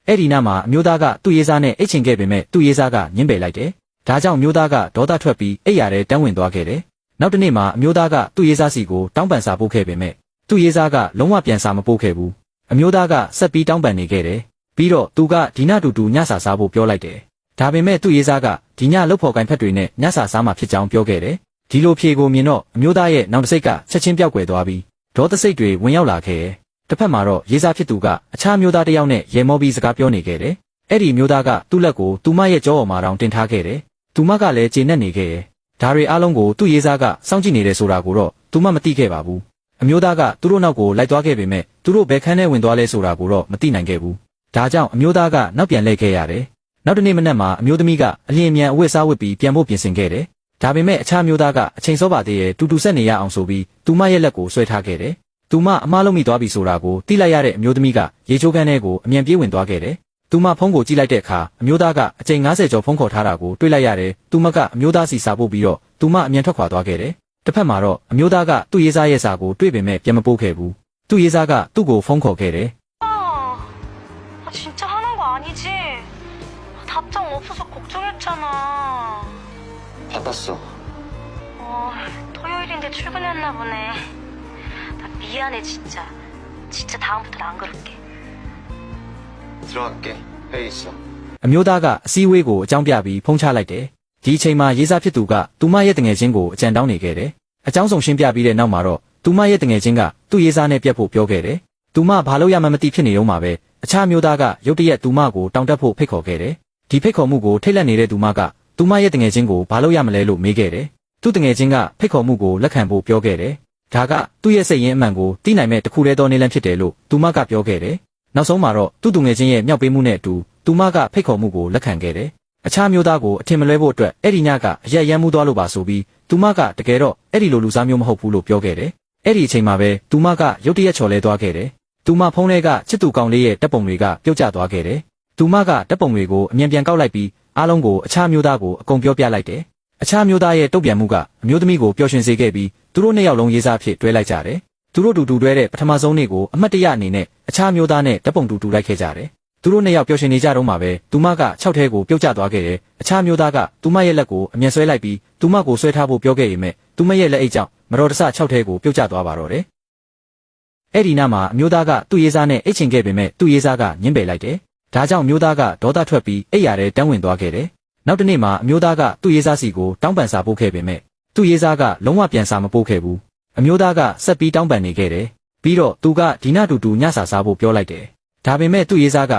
အဲ့ဒီနာမှာအမျိုးသားကသူ့ရေးစားနဲ့အိတ်ချင်ခဲ့ပေမဲ့သူ့ရေးစားကညှင်းပယ်လိုက်တယ်။ဒါကြောင့်အမျိုးသားကဒေါသထွက်ပြီးအိတ်ရတဲ့တန်းဝင်သွားခဲ့တယ်။နောက်တစ်နေ့မှာအမျိုးသားကသူ့ရေးစားစီကိုတောင်းပန်စာပို့ခဲ့ပေမဲ့သူ့ရေးစားကလုံးဝပြန်စာမပို့ခဲ့ဘူး။အမျိုးသားကဆက်ပြီးတောင်းပန်နေခဲ့တယ်။ပြီးတော့သူကဒီညတူညစာစားဖို့ပြောလိုက်တယ်။ဒါပေမဲ့သူ့ရေးစားကဒီညလှုပ်ဖော်ကိုင်ဖက်တွေနဲ့ညစာစားမှဖြစ်ကြောင်းပြောခဲ့တယ်။ဒီလိုဖြေကိုမြင်တော့အမျိုးသားရဲ့နောက်တစ်စိတ်ကချက်ချင်းပြောက်ကွယ်သွားပြီးဒေါသစိတ်တွေဝင်ရောက်လာခဲ့တယ်။တစ်ဖက်မှာတော့ရေးစားဖြစ်သူကအခြားမျိုးသားတစ်ယောက်နဲ့ရေမောပြီးစကားပြောနေခဲ့တယ်။အဲ့ဒီမျိုးသားကသူ့လက်ကိုသူမရဲ့ကြောပေါ်မှာတောင်တင်ထားခဲ့တယ်။သူမကလည်းကျေနပ်နေခဲ့တယ်။ဒါတွေအားလုံးကိုသူ့ရေးစားကစောင့်ကြည့်နေတယ်ဆိုတာကိုတော့သူမမသိခဲ့ပါဘူး။အမျိုးသားကသူတို့နောက်ကိုလိုက်သွားခဲ့ပေမဲ့သူတို့ဘယ်ခန်းထဲဝင်သွားလဲဆိုတာကိုတော့မသိနိုင်ခဲ့ဘူး။ဒါကြောင့်အမျိုးသားကနောက်ပြန်လှည့်ခဲ့ရတယ်။နောက်တစ်နေ့မနက်မှာအမျိုးသမီးကအလျင်မြန်အဝတ်စားဝတ်ပြီးပြန်ဖို့ပြင်ဆင်ခဲ့တယ်။ဒါပေမဲ့အခြားမျိုးသားကအချိန်စောပါသေးရဲ့တူဆက်နေရအောင်ဆိုပြီးသူမရဲ့လက်ကိုဆွဲထားခဲ့တယ်။သူမအမားလုံးမိသွားပြီဆိုတာကိုသိလိုက်ရတဲ့အမျိုးသမီးကရေချိုးခန်းထဲကိုအမြန်ပြေးဝင်သွားခဲ့တယ်။သူမဖုန်းကိုကြည့်လိုက်တဲ့အခါအမျိုးသားကအချိန်90ကျော်ဖုန်းခေါ်ထားတာကိုတွေ့လိုက်ရတယ်။သူမကအမျိုးသားစီစာပို့ပြီးတော့သူမအမြန်ထွက်ခွာသွားခဲ့တယ်။တစ်ဖက်မှာတော့အမျိုးသားကသူ့ရေးစားရဲ့စာကိုတွေ့ပေမဲ့ပြန်မပို့ခဲ့ဘူး။သူ့ရေးစားကသူ့ကိုဖုန်းခေါ်ခဲ့တယ်아, 진짜 하는 거 아니지? 답장 없어서 걱정했잖아. 받았어. 토요일인데 출근했나 보네. 나 미안해 진짜. 진짜 다음부터는 안 그럴게. 들어갈게. 회의 있어. အမျိုးသားကအစည်းအဝေးကိုအကြောင်းပြပြီးဖုန်းချလိုက်တယ်။ဒီအချိန်မှာရေးစားဖြစ်သူကသူမရဲ့တငယ်ချင်းကိုအကြံတောင်းနေခဲ့တယ်။အကြောင်းဆောင်ရှင်းပြပြီးတဲ့နောက်မှာတော့သူမရဲ့တငယ်ချင်းကသူ့ရေးစားနဲ့ပြတ်ဖို့ပြောခဲ့တယ်။သူမဘာလို့ရမှမသိဖြစ်နေတော့မှာပဲ။အခြားမျိုးသားကရုတ်တရက်သူမကိုတောင်းတဖို့ဖိတ်ခေါ်ခဲ့တယ်။ဒီဖိတ်ခေါ်မှုကိုထိတ်လန့်နေတဲ့သူမကသူမရဲ့တငယ်ချင်းကိုဘာလို့ရမလဲလို့မေးခဲ့တယ်။သူ့တငယ်ချင်းကဖိတ်ခေါ်မှုကိုလက်ခံဖို့ပြောခဲ့တယ်။ဒါကသူ့ရဲ့စိတ်ရင်းအမှန်ကိုသိနိုင်မဲ့တခုတည်းသောနေလန်းဖြစ်တယ်လို့သူမကပြောခဲ့တယ်။နောက်ဆုံးမှာတော့သူ့တငယ်ချင်းရဲ့မြောက်ပေးမှုနဲ့အတူသူမကဖိတ်ခေါ်မှုကိုလက်ခံခဲ့တယ်။အခြားမျိုးသားကိုအထင်မလွဲဖို့အတွက်အဲ့ဒီညကအရက်ရမ်းမှုသွားလို့ပါဆိုပြီးသူမကတကယ်တော့အဲ့ဒီလိုလူစားမျိုးမဟုတ်ဘူးလို့ပြောခဲ့တယ်။အဲ့ဒီအချိန်မှာပဲသူမကရုတ်တရက်ချော်လဲသွားခဲ့တယ်။သူမဖုန်းထဲကချစ်သူကောင်လေးရဲ့တပ်ပုံတွေကပြုတ်ကျသွားခဲ့တယ်။သူမကတပ်ပုံတွေကိုအမြန်ပြန်ကောက်လိုက်ပြီးအားလုံးကိုအခြားမျိုးသားကိုအကုန်ပြောပြလိုက်တယ်။အခြားမျိုးသားရဲ့တုတ်ပြန်မှုကအမျိုးသမီးကိုပျော်ရွှင်စေခဲ့ပြီးသူတို့နှစ်ယောက်လုံးရေးစားဖြစ်တွဲလိုက်ကြတယ်။သူတို့တူတွဲတဲ့ပထမဆုံးနေ့ကိုအမှတ်တရအနေနဲ့အခြားမျိုးသားနဲ့တပ်ပုံတူလိုက်ခဲ့ကြတယ်။သူတို့နှစ်ယောက်ပျော်ရွှင်နေကြတော့မှပဲသူမက6ထဲကိုပြုတ်ကျသွားခဲ့တယ်။အခြားမျိုးသားကသူမရဲ့လက်ကိုအမြန်ဆွဲလိုက်ပြီးသူမကိုဆွဲထားဖို့ပြောခဲ့ပေမဲ့သူမရဲ့လက်အိတ်ကြောင့်မတော်တဆ6ထဲကိုပြုတ်ကျသွားပါတော့တယ်။အဲ့ဒီနာမှာအမျိုးသားကသူ့ရေးစားနဲ့အိတ်ချင်ခဲ့ပေမဲ့သူ့ရေးစားကညှင်းပယ်လိုက်တယ်။ဒါကြောင့်အမျိုးသားကဒေါသထွက်ပြီးအိတ်ရတဲ့တန်းဝင်သွားခဲ့တယ်။နောက်တစ်နေ့မှာအမျိုးသားကသူ့ရေးစားစီကိုတောင်းပန်စာပို့ခဲ့ပေမဲ့သူ့ရေးစားကလုံးဝပြန်စာမပို့ခဲ့ဘူး။အမျိုးသားကဆက်ပြီးတောင်းပန်နေခဲ့တယ်။ပြီးတော့သူကဒီညတူညစာစားဖို့ပြောလိုက်တယ်။ဒါပေမဲ့သူ့ရေးစားက